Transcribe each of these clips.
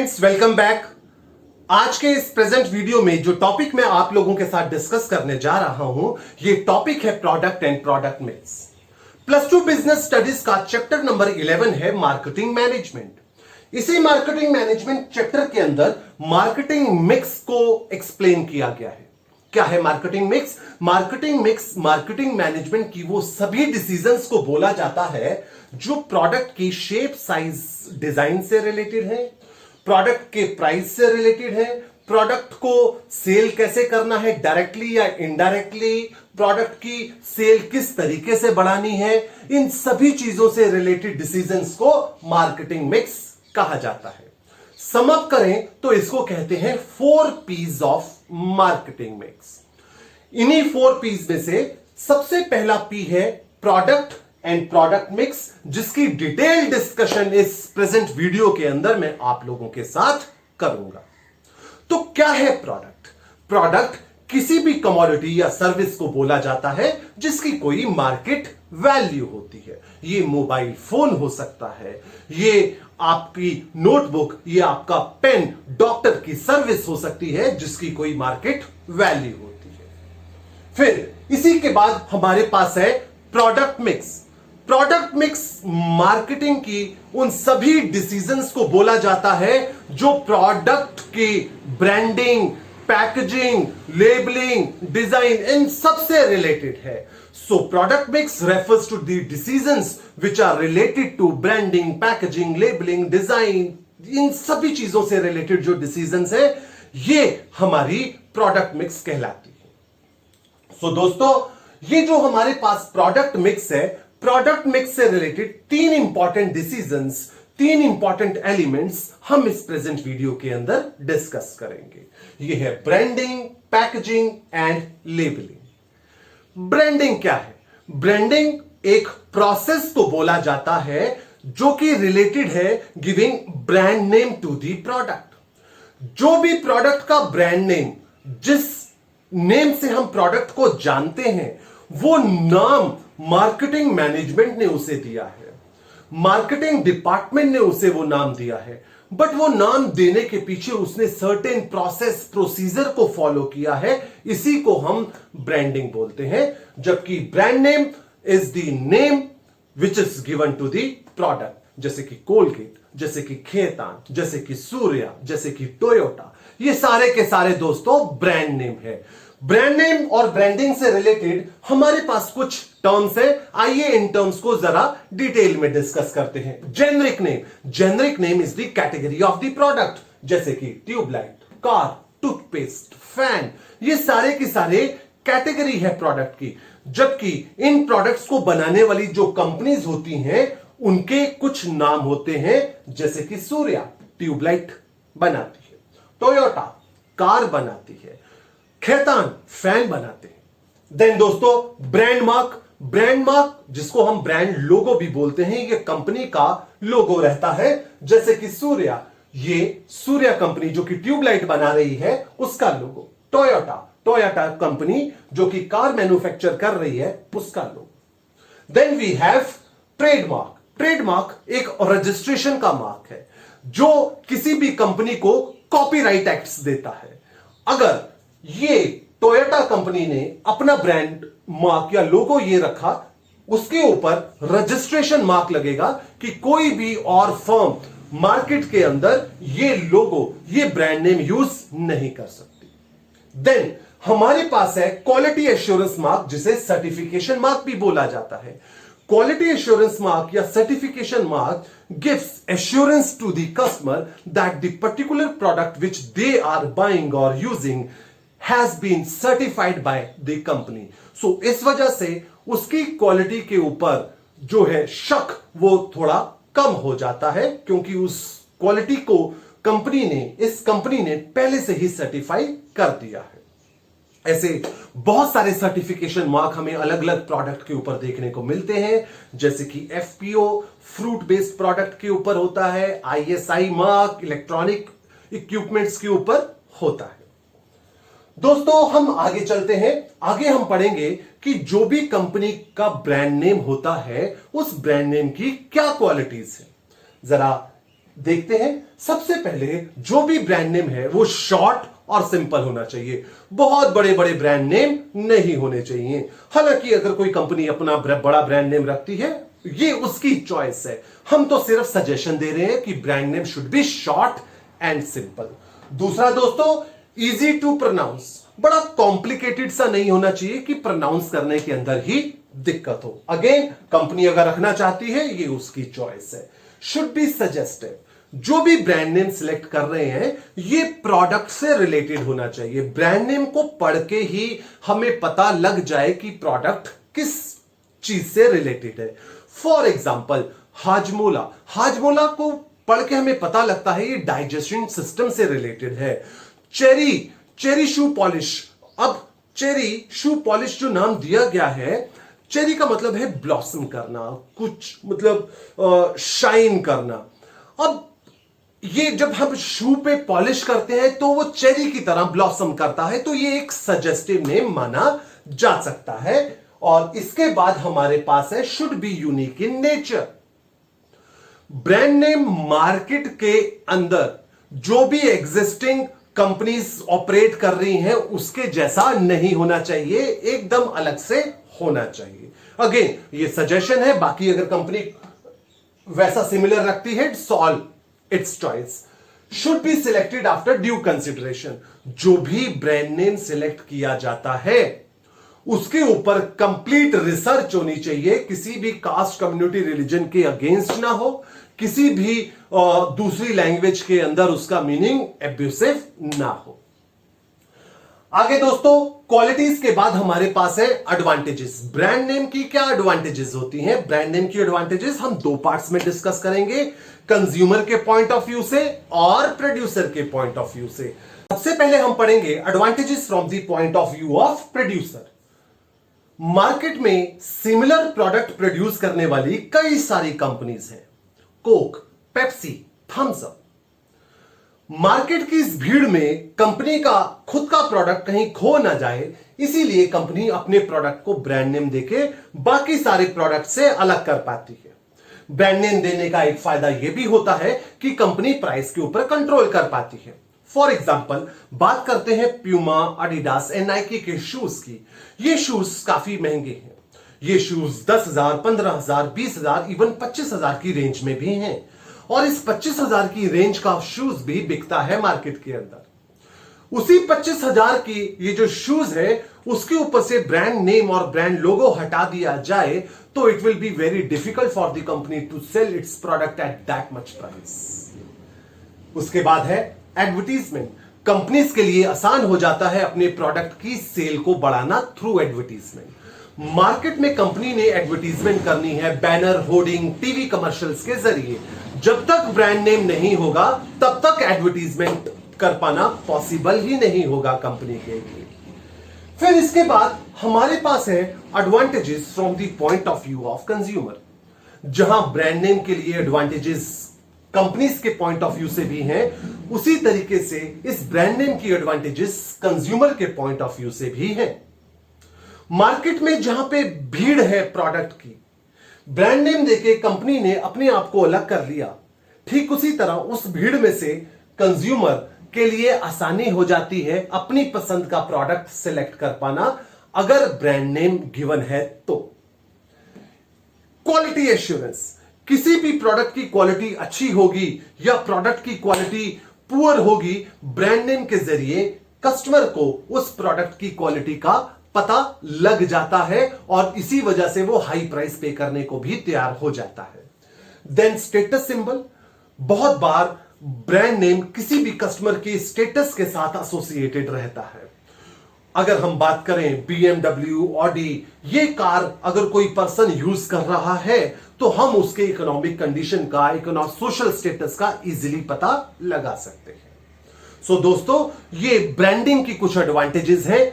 Friends, welcome back. आज के इस प्रेजेंट वीडियो में जो टॉपिक मैं आप लोगों के साथ डिस्कस करने जा रहा हूं, ये टॉपिक है product and product mix. Plus two business studies का चैप्टर नंबर 11 है मार्केटिंग मैनेजमेंट। इसी मार्केटिंग मैनेजमेंट चैप्टर के अंदर मार्केटिंग मिक्स को एक्सप्लेन किया गया है। क्या है marketing mix? Marketing mix marketing management की वो सभी डिसीजंस को बोला जाता है जो प्रोडक्ट की शेप, साइज, डिजाइन से रिलेटेड है, प्रोडक्ट के प्राइस से रिलेटेड है, प्रोडक्ट को सेल कैसे करना है, डायरेक्टली या इनडायरेक्टली, प्रोडक्ट की सेल किस तरीके से बढ़ानी है, इन सभी चीजों से रिलेटेड डिसीजंस को मार्केटिंग मिक्स कहा जाता है। सम अप करें तो इसको कहते हैं 4 P's ऑफ मार्केटिंग मिक्स। इन्हीं 4 P's में से सबसे पहला P है प्रोडक्ट एंड प्रोडक्ट मिक्स, जिसकी डिटेल डिस्कशन इस प्रेजेंट वीडियो के अंदर मैं आप लोगों के साथ करूंगा। तो क्या है प्रोडक्ट? प्रोडक्ट किसी भी कमोडिटी या सर्विस को बोला जाता है जिसकी कोई मार्केट वैल्यू होती है। ये मोबाइल फोन हो सकता है, ये आपकी नोटबुक, ये आपका पेन, डॉक्टर की सर्विस हो सकती है जिसकी कोई मार्केट वैल्यू होती है। फिर इसी के बाद हमारे पास है product mix. Product mix marketing की उन सभी डिसीजंस को बोला जाता है जो प्रोडक्ट की ब्रांडिंग, पैकेजिंग, लेबलिंग, डिजाइन, इन सबसे रिलेटेड है। So product mix refers to the decisions which are related to branding, packaging, labelling, design, इन सभी चीजों से रिलेटेड जो डिसीजंस है, ये हमारी प्रोडक्ट मिक्स कहलाती है। सो दोस्तों, ये जो हमारे पास प्रोडक्ट मिक्स है, प्रोडक्ट मिक्स से related 3 important decisions, 3 important elements हम इस प्रेजेंट वीडियो के अंदर डिस्कस करेंगे। ये है branding, packaging and labelling. Branding क्या है? ब्रांडिंग एक प्रोसेस को बोला जाता है जो कि रिलेटेड है giving brand name to the product. जो भी प्रोडक्ट का ब्रांड नेम, जिस नेम से हम प्रोडक्ट को जानते हैं, वो नाम मार्केटिंग मैनेजमेंट ने उसे दिया है, मार्केटिंग डिपार्टमेंट ने उसे वो नाम दिया है, बट वो नाम देने के पीछे उसने सर्टेन प्रोसेस, प्रोसीजर को फॉलो किया है। इसी को हम ब्रांडिंग बोलते हैं। जबकि brand name is the name which is given to the product, जैसे कि कोलगेट, जैसे कि खेतान, जैसे कि सूर्या, जैसे कि टोयोटा, ये सारे के सारे दोस्तों ब्रांड नेम है। ब्रांड नेम और ब्रांडिंग से रिलेटेड हमारे पास कुछ टर्म्स है। आइए इन टर्म्स को जरा डिटेल में डिस्कस करते हैं। Generic name. Generic name is the category of the product, जैसे कि ट्यूबलाइट, कार, टूथपेस्ट, फैन, ये सारे के सारे कैटेगरी है प्रोडक्ट की। जबकि इन प्रोडक्ट्स को बनाने वाली जो कंपनीज होती हैं, उनके कुछ नाम होते हैं, जैसे कि सूर्या ट्यूबलाइट बनाती है, टोयोटा कार बनाती है, खेतान फैन बनाते हैं। देन दोस्तों ब्रांड मार्क। ब्रांड मार्क, जिसको हम ब्रांड लोगो भी बोलते हैं, ये कंपनी का लोगो रहता है। जैसे कि सूर्या, ये सूर्या कंपनी जो कि ट्यूबलाइट बना रही है, उसका लोगो। टोयोटा, टोयोटा कंपनी जो कि कार मैन्युफैक्चर कर रही है, उसका logo. Then we have trademark. Trademark एक रजिस्ट्रेशन का मार्क है जो किसी भी कंपनी को कॉपीराइट एक्ट्स देता है। अगर ये टोयोटा कंपनी ने अपना ब्रांड मार्क या लोगो ये रखा, उसके ऊपर रजिस्ट्रेशन मार्क लगेगा कि कोई भी और फर्म मार्केट के अंदर ये लोगो, ये ब्रांड नेम यूज नहीं कर सकती। देन हमारे पास है क्वालिटी एश्योरेंस मार्क, जिसे सर्टिफिकेशन मार्क भी बोला जाता है। Quality assurance mark या certification mark gives assurance to the customer that the particular product which they are buying or using has been certified by the company. So इस वजह से उसकी क्वालिटी के ऊपर जो है शक, वो थोड़ा कम हो जाता है, क्योंकि उस क्वालिटी को इस कंपनी ने पहले से ही सर्टिफाई कर दिया है। ऐसे बहुत सारे सर्टिफिकेशन मार्क हमें अलग अलग प्रोडक्ट के ऊपर देखने को मिलते हैं, जैसे कि एफपीओ फ्रूट बेस्ड प्रोडक्ट के ऊपर होता है, आईएसआई मार्क इलेक्ट्रॉनिक इक्विपमेंट्स के ऊपर होता है। दोस्तों हम आगे चलते हैं। आगे हम पढ़ेंगे कि जो भी कंपनी का ब्रांड नेम होता है, उस ब्रांड नेम की क्या क्वालिटीज है। जरा देखते हैं। सबसे पहले जो भी ब्रांड नेम है वो शॉर्ट और सिंपल होना चाहिए। बहुत बड़े बड़े ब्रांड नेम नहीं होने चाहिए। हालांकि अगर कोई कंपनी अपना बड़ा ब्रांड नेम रखती है, ये उसकी चॉइस है। हम तो सिर्फ सजेशन दे रहे हैं कि brand name should be short and simple. दूसरा दोस्तों, इजी टू प्रोनाउंस। बड़ा कॉम्प्लिकेटेड सा नहीं होना चाहिए कि प्रोनाउंस करने के अंदर ही दिक्कत हो। अगेन, कंपनी अगर रखना चाहती है, ये उसकी चॉइस है। Should be suggestive. जो भी ब्रांड नेम सिलेक्ट कर रहे हैं, ये प्रोडक्ट से रिलेटेड होना चाहिए। ब्रांड नेम को पढ़ के ही हमें पता लग जाए कि प्रोडक्ट किस चीज से रिलेटेड है। For example, Hajmola. हाजमोला को पढ़ के हमें पता लगता है ये डाइजेशन सिस्टम से रिलेटेड है। Cherry shoe polish. अब चेरी शू पॉलिश जो नाम दिया गया है, चेरी का मतलब है ब्लॉसम करना, कुछ मतलब शाइन करना। अब ये जब हम शू पे पॉलिश करते हैं तो वो चेरी की तरह ब्लॉसम करता है, तो ये एक सजेस्टिव नेम माना जा सकता है। और इसके बाद हमारे पास है should be unique in nature. Brand name market के अंदर जो भी एग्जिस्टिंग कंपनीज ऑपरेट कर रही हैं उसके जैसा नहीं होना चाहिए, एकदम अलग से होना चाहिए। अगेन, ये सजेशन है, बाकी अगर कंपनी वैसा सिमिलर रखती है, it's all it's choice. Should be selected after due consideration. जो भी ब्रांड नेम सिलेक्ट किया जाता है उसके ऊपर कंप्लीट रिसर्च होनी चाहिए। किसी भी कास्ट, कम्युनिटी, रिलीजन के अगेंस्ट ना हो, किसी भी दूसरी लैंग्वेज के अंदर उसका मीनिंग एब्यूसिव ना हो। आगे दोस्तों, क्वालिटीज के बाद हमारे पास है एडवांटेजेस। ब्रांड नेम की क्या एडवांटेजेस होती हैं? ब्रांड नेम की एडवांटेजेस हम दो पार्ट्स में डिस्कस करेंगे, कंज्यूमर के पॉइंट ऑफ व्यू से और प्रोड्यूसर के पॉइंट ऑफ व्यू से। सबसे पहले हम पढ़ेंगे advantages from the point of view of producer. Market में सिमिलर प्रोडक्ट प्रोड्यूस करने वाली कई सारी कंपनीज हैं, Coke, Pepsi, Thums Up. Market की इस भीड़ में कंपनी का खुद का प्रोडक्ट कहीं खो ना जाए, इसीलिए कंपनी अपने प्रोडक्ट को ब्रांड नेम देके बाकी सारे प्रोडक्ट से अलग कर पाती है। ब्रांड नेम देने का एक फायदा यह भी होता है कि कंपनी प्राइस के ऊपर कंट्रोल कर पाती है। फॉर एग्जाम्पल, बात करते हैं प्यूमा, एडिडास एंड नाइकी के शूज की। ये शूज काफी महंगे हैं। ये शूज 10,000, 15,000, 20,000, इवन 25,000 की रेंज में भी हैं। और इस 25,000 की रेंज का शूज भी बिकता है मार्केट के अंदर। उसी 25,000 की ये जो शूज है उसके ऊपर से ब्रांड नेम और ब्रांड लोगो हटा दिया जाए तो it will be very difficult for the company to sell its product at that much price. उसके बाद है एडवर्टीजमेंट। कंपनीज के लिए आसान हो जाता है अपने प्रोडक्ट की सेल को बढ़ाना थ्रू एडवर्टीजमेंट। मार्केट में कंपनी ने एडवर्टीजमेंट करनी है बैनर, होर्डिंग, टीवी कमर्शियल्स के जरिए। जब तक ब्रांड नेम नहीं होगा तब तक एडवर्टीजमेंट कर पाना पॉसिबल ही नहीं होगा कंपनी के लिए। फिर इसके बाद हमारे पास है advantages from the point of view of consumer. जहां ब्रांड नेम के लिए एडवांटेजेस कंपनीज के पॉइंट ऑफ व्यू से भी हैं, उसी तरीके से इस ब्रांड नेम की एडवांटेजेस कंज्यूमर के पॉइंट ऑफ व्यू से भी हैं। मार्केट में जहां पे भीड़ है प्रोडक्ट की, ब्रांड नेम देके कंपनी ने अपने आप को अलग कर लिया। ठीक उसी तरह उस भीड़ में से कंज्यूमर के लिए आसानी हो जाती है अपनी पसंद का प्रोडक्ट सिलेक्ट कर पाना, अगर ब्रांड नेम गिवन है तो। Quality assurance. किसी भी प्रोडक्ट की क्वालिटी अच्छी होगी या प्रोडक्ट की क्वालिटी पुअर होगी, ब्रांड नेम के जरिए कस्टमर को उस प्रोडक्ट की क्वालिटी का पता लग जाता है और इसी वजह से वो हाई प्राइस पे करने को भी तैयार हो जाता है। Then status symbol. बहुत बार ब्रांड नेम किसी भी कस्टमर के स्टेटस के साथ एसोसिएटेड रहता है। अगर हम बात करें BMW, ऑडी, ये कार अगर कोई पर्सन यूज कर रहा है तो हम उसके इकोनॉमिक कंडीशन का, सोशल स्टेटस का इजीली पता लगा सकते हैं। सो दोस्तों, ये ब्रांडिंग की कुछ एडवांटेजेस हैं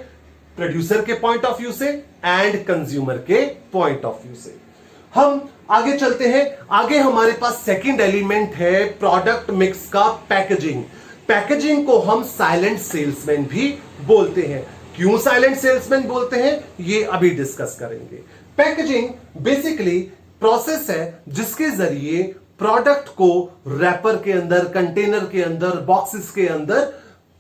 प्रोड्यूसर के पॉइंट ऑफ व्यू से एंड कंज्यूमर के पॉइंट ऑफ व्यू से। हम आगे चलते हैं। आगे हमारे पास सेकंड एलिमेंट है प्रोडक्ट मिक्स का पैकेजिंग। पैकेजिंग को हम साइलेंट सेल्समैन भी बोलते हैं। क्यों साइलेंट सेल्समैन बोलते हैं, ये अभी डिस्कस करेंगे। पैकेजिंग बेसिकली प्रोसेस है जिसके जरिए प्रोडक्ट को रैपर के अंदर, कंटेनर के अंदर, बॉक्सेस के अंदर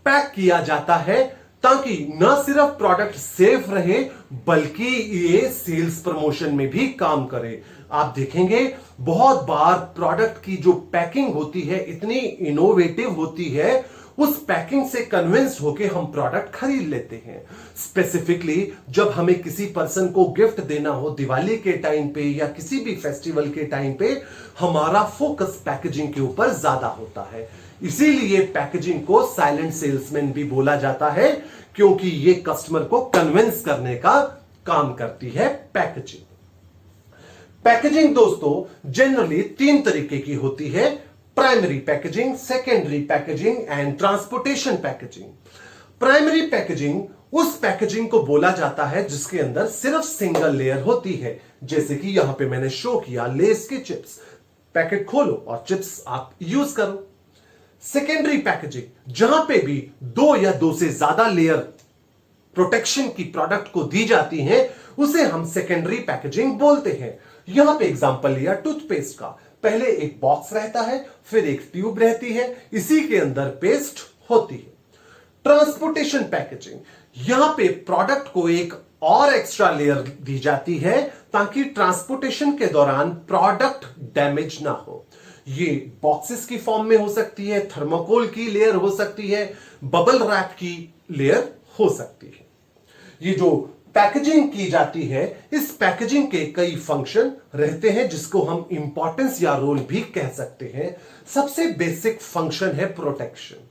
पैक किया जाता है ताकि न सिर्फ प्रोडक्ट सेफ रहे बल्कि ये सेल्स प्रमोशन में भी काम करे। आप देखेंगे बहुत बार प्रोडक्ट की जो पैकिंग होती है इतनी इनोवेटिव होती है, उस पैकिंग से कन्विंस्ड होके हम प्रोडक्ट खरीद लेते हैं। स्पेसिफिकली जब हमें किसी पर्सन को गिफ्ट देना हो दिवाली के टाइम पे या किसी भी फेस्टिवल के टाइम पे, हमारा फोकस पैकेजिंग के ऊपर ज्यादा होता है। इसीलिए पैकेजिंग को साइलेंट सेल्समैन भी बोला जाता है, क्योंकि ये कस्टमर को कन्विंस करने का काम करती है पैकेजिंग। पैकेजिंग दोस्तों जनरली 3 तरीके की होती है: primary packaging, secondary packaging and transportation packaging. Primary packaging उस पैकेजिंग को बोला जाता है जिसके अंदर सिर्फ सिंगल लेयर होती है, जैसे कि यहां पे मैंने शो किया लेस के चिप्स। पैकेट खोलो और चिप्स आप यूज करो। सेकेंडरी पैकेजिंग जहां पे भी 2 या 2 से ज्यादा लेयर प्रोटेक्शन की प्रोडक्ट को दी जाती हैं, उसे हम सेकेंडरी पैकेजिंग बोलते हैं। यहां पे एग्जांपल लिया टूथपेस्ट का, पहले एक बॉक्स रहता है, फिर एक ट्यूब रहती है, इसी के अंदर पेस्ट होती है। ट्रांसपोर्टेशन पैकेजिंग, यहां पे प्रोडक्ट को एक और एक्स्ट्रा लेयर दी जाती है ताकि ट्रांसपोर्टेशन के दौरान प्रोडक्ट डैमेज ना हो। ये बॉक्सेस की फॉर्म में हो सकती है, थर्मोकोल की लेयर हो सकती है, बबल रैप की लेयर हो सकती है। ये जो पैकेजिंग की जाती है, इस पैकेजिंग के कई फंक्शन रहते हैं जिसको हम इंपॉर्टेंस या रोल भी कह सकते हैं। सबसे बेसिक फंक्शन है प्रोटेक्शन।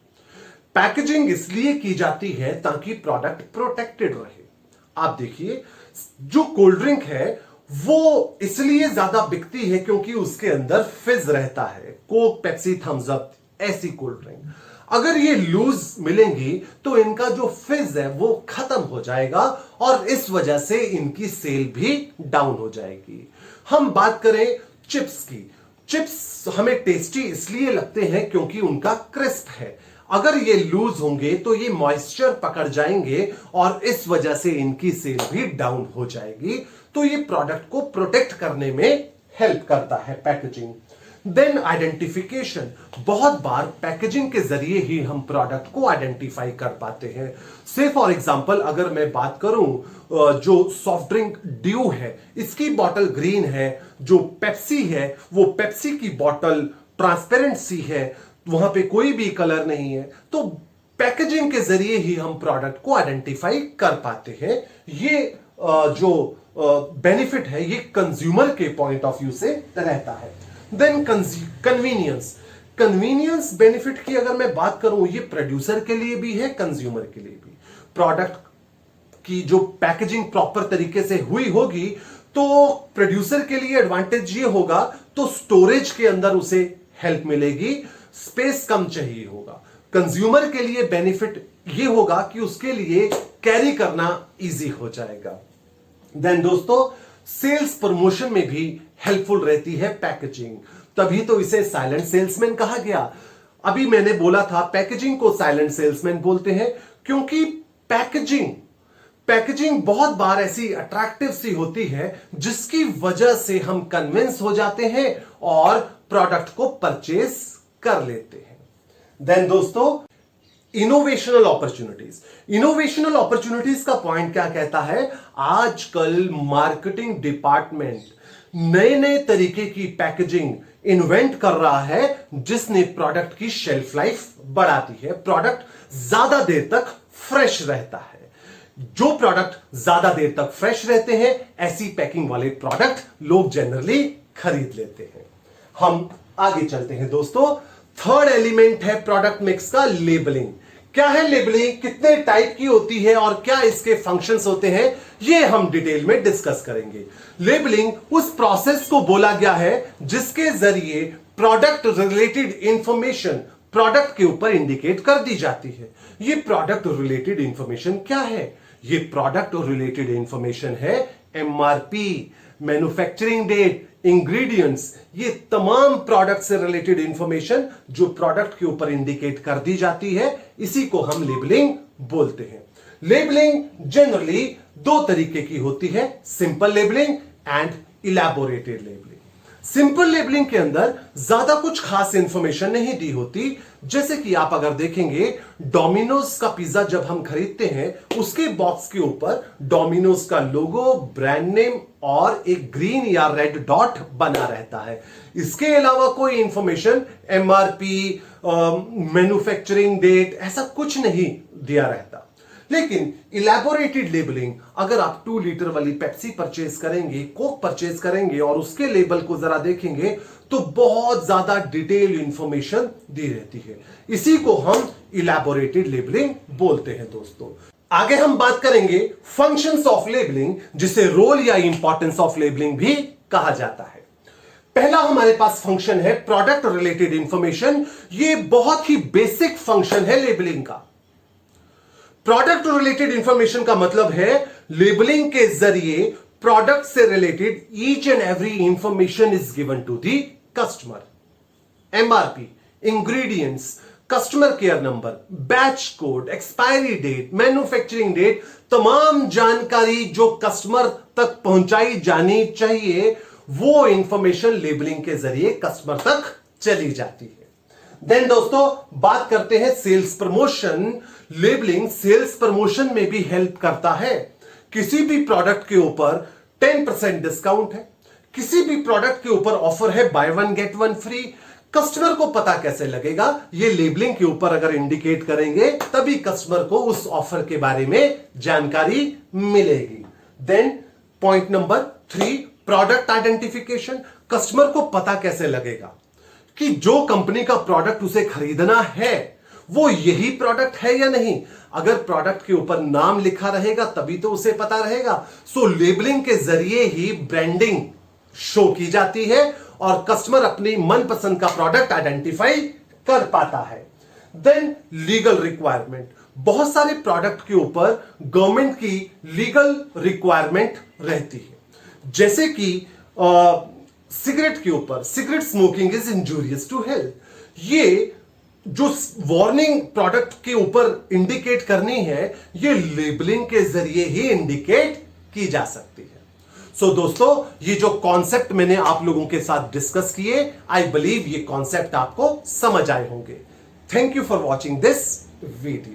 पैकेजिंग इसलिए की जाती है ताकि प्रोडक्ट प्रोटेक्टेड रहे। आप देखिए जो कोल्ड ड्रिंक है वो इसलिए ज्यादा बिकती है क्योंकि उसके अंदर फिज रहता है। कोक, पेप्सी, थम्स अप ऐसी कोल्ड ड्रिंक अगर ये लूज मिलेंगी तो इनका जो फिज है वो खत्म हो जाएगा और इस वजह से इनकी सेल भी डाउन हो जाएगी। हम बात करें चिप्स की, चिप्स हमें टेस्टी इसलिए लगते हैं क्योंकि उनका क्रिस्प है। अगर ये लूज होंगे तो ये मॉइस्चर पकड़ जाएंगे और इस वजह से इनकी सेल भी डाउन हो जाएगी। तो ये प्रोडक्ट को प्रोटेक्ट करने में हेल्प करता है पैकेजिंग। देन आइडेंटिफिकेशन, बहुत बार पैकेजिंग के जरिए ही हम प्रोडक्ट को आइडेंटिफाई कर पाते हैं। से फॉर एग्जांपल अगर मैं बात करूं जो सॉफ्ट ड्रिंक ड्यू है इसकी बॉटल ग्रीन है, जो पेप्सी है वो पेप्सी की बॉटल ट्रांसपेरेंट सी है, वहां पे कोई भी कलर नहीं है, तो पैकेजिंग के जरिए ही हम प्रोडक्ट को आइडेंटिफाई कर पाते हैं। ये जो बेनिफिट है ये कंज्यूमर के पॉइंट ऑफ व्यू से रहता है। देन कन्वीनियंस, कन्वीनियंस बेनिफिट की अगर मैं बात करूं ये प्रोड्यूसर के लिए भी है, कंज्यूमर के लिए भी। प्रोडक्ट की जो पैकेजिंग प्रॉपर तरीके से हुई होगी तो प्रोड्यूसर के लिए एडवांटेज ये होगा तो स्टोरेज के अंदर उसे हेल्प मिलेगी, स्पेस कम चाहिए होगा। कंज्यूमर के लिए बेनिफिट ये होगा कि उसके लिए कैरी करना इजी हो जाएगा। देन दोस्तों सेल्स प्रमोशन में भी हेल्पफुल रहती है पैकेजिंग, तभी तो इसे साइलेंट सेल्समैन कहा गया। अभी मैंने बोला था पैकेजिंग को साइलेंट सेल्समैन बोलते हैं क्योंकि पैकेजिंग बहुत बार ऐसी अट्रैक्टिव सी होती है जिसकी वजह से हम कन्विंस हो जाते हैं और प्रोडक्ट को परचेज कर लेते हैं। देन दोस्तों इनोवेशनल अपॉर्चुनिटीज, इनोवेशनल अपॉर्चुनिटीज का पॉइंट क्या कहता है, आजकल मार्केटिंग डिपार्टमेंट नए नए तरीके की पैकेजिंग इन्वेंट कर रहा है जिसने प्रोडक्ट की शेल्फ लाइफ बढ़ाती है, प्रोडक्ट ज्यादा देर तक फ्रेश रहता है। जो प्रोडक्ट ज्यादा देर तक फ्रेश रहते हैं ऐसी पैकिंग वाले प्रोडक्ट लोग जनरली खरीद लेते हैं। हम आगे चलते हैं दोस्तों। थर्ड एलिमेंट है प्रोडक्ट मिक्स का लेबलिंग। क्या है लेबलिंग, कितने टाइप की होती है और क्या इसके फंक्शंस होते हैं, ये हम डिटेल में डिस्कस करेंगे। लेबलिंग उस प्रोसेस को बोला गया है जिसके जरिए प्रोडक्ट रिलेटेड इंफॉर्मेशन प्रोडक्ट के ऊपर इंडिकेट कर दी जाती है। ये प्रोडक्ट रिलेटेड इंफॉर्मेशन क्या है, ये प्रोडक्ट रिलेटेड इंफॉर्मेशन है एमआरपी, मैन्युफैक्चरिंग डेट, इंग्रेडिएंट्स, ये तमाम प्रोडक्ट से रिलेटेड इंफॉर्मेशन जो प्रोडक्ट के ऊपर इंडिकेट कर दी जाती है, इसी को हम लेबलिंग बोलते हैं। लेबलिंग जनरली 2 तरीके की होती है, simple labelling and elaborated labelling. Simple labelling के अंदर ज्यादा कुछ खास इंफॉर्मेशन नहीं दी होती। जैसे कि आप अगर देखेंगे डोमिनोज का पिज्जा जब हम खरीदते हैं उसके बॉक्स के ऊपर डोमिनोज का लोगो, ब्रांड नेम और एक ग्रीन या रेड डॉट बना रहता है। इसके अलावा कोई इंफॉर्मेशन एमआरपी, मैन्युफैक्चरिंग डेट ऐसा कुछ नहीं दिया रहता। लेकिन इलेबोरेटेड लेबलिंग, अगर आप 2 लीटर वाली पेप्सी परचेज करेंगे, कोक परचेज करेंगे और उसके लेबल को जरा देखेंगे तो बहुत ज्यादा डिटेल इंफॉर्मेशन दी रहती है। इसी को हम इलेबोरेटेड लेबलिंग बोलते हैं दोस्तों। आगे हम बात करेंगे फंक्शंस ऑफ लेबलिंग, जिसे रोल या इंपॉर्टेंस ऑफ लेबलिंग भी कहा जाता है। पहला हमारे पास फंक्शन है प्रोडक्ट रिलेटेड इंफॉर्मेशन। ये बहुत ही बेसिक फंक्शन है लेबलिंग का। प्रोडक्ट रिलेटेड इंफॉर्मेशन का मतलब है लेबलिंग के जरिए प्रोडक्ट से रिलेटेड each and every information is given to the customer. MRP, ingredients, customer care number, batch code, expiry date, manufacturing date, तमाम जानकारी जो कस्टमर तक पहुंचाई जानी चाहिए वो इंफॉर्मेशन लेबलिंग के जरिए कस्टमर तक चली जाती है। देन दोस्तों बात करते हैं sales promotion. Labelling sales promotion में भी हेल्प करता है। किसी भी प्रोडक्ट के ऊपर 10% डिस्काउंट है, किसी भी प्रोडक्ट के ऊपर ऑफर है बाय 1 गेट 1 फ्री। कस्टमर को पता कैसे लगेगा? ये लेबलिंग के ऊपर अगर इंडिकेट करेंगे तभी कस्टमर को उस ऑफर के बारे में जानकारी मिलेगी। Then point number 3, product identification. Customer को पता कैसे लगेगा कि जो कंपनी का प्रोडक्ट उसे खरीदना है वो यही प्रोडक्ट है या नहीं? अगर प्रोडक्ट के ऊपर नाम लिखा रहेगा तभी तो उसे पता रहेगा। सो लेबलिंग के जरिए ही ब्रांडिंग शो की जाती है और कस्टमर अपनी मनपसंद का प्रोडक्ट आइडेंटिफाई कर पाता है। Then legal requirement. बहुत सारे प्रोडक्ट के ऊपर गवर्नमेंट की लीगल रिक्वायरमेंट रहती है। जैसे कि सिगरेट के ऊपर, cigarette smoking is injurious to health. ये जो वार्निंग प्रोडक्ट के ऊपर इंडिकेट करनी है ये लेबलिंग के जरिए ही इंडिकेट की जा सकती है। सो दोस्तों ये जो कॉन्सेप्ट मैंने आप लोगों के साथ डिस्कस किए, आई बिलीव ये कॉन्सेप्ट आपको समझ आए होंगे। Thank you for watching this video.